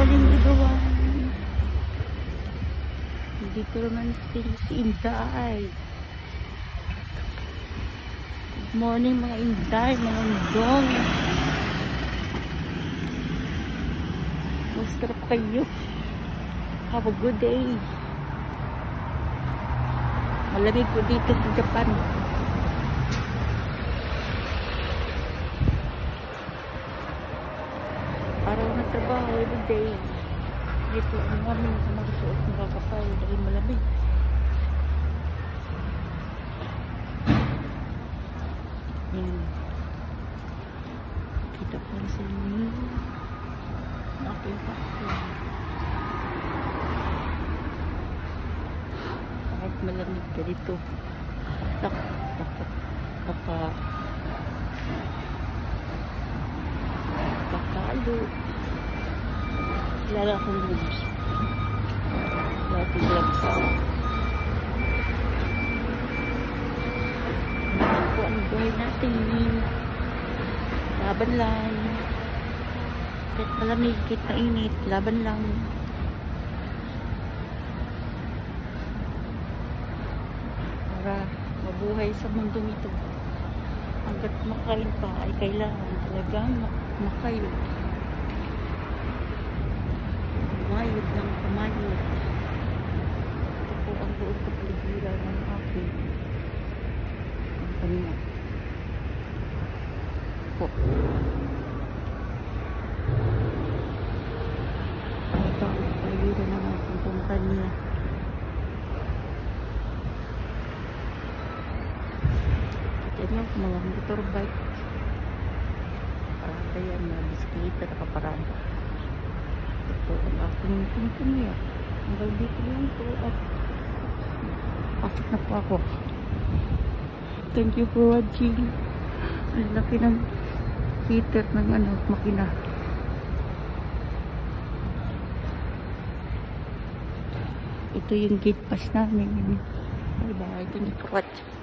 morning everyone. Dito naman si Inday. Good morning mga Inday, mga Indong. Musta po kayo? Have a good day. Malamig po dito sa Japan. Araw na trabaho every day. Dito ang aming mga suot ng kakapal dahil malamig. Yan. Kita po sa inyo. Aking pakwan. Kahit malamig ka dito. Pakalo. Lala akong gloves. Lati gloves. Naman po ang buhay natin. Laban lang. Kahit malamig, kahit mainit, laban lang. Para mabuhay sa mundo nito. Hanggat makain pa ay kailangan talagang makayo. Mayod ng kamayod. Ito po ang buong kapaligiran ng aking kumpanya. Po. Ito ang kapaligiran ng aking kumpanya. Ito mga motorbike. Parang kaya na bisikleta nakaparada. Ito ang aking kumpanya. Hanggang dito lang po at pasok na po ako. Thank you for watching. Ang laki ng heater ng makina. Ito yung gate pass namin. Bye bye. Thank you for watching.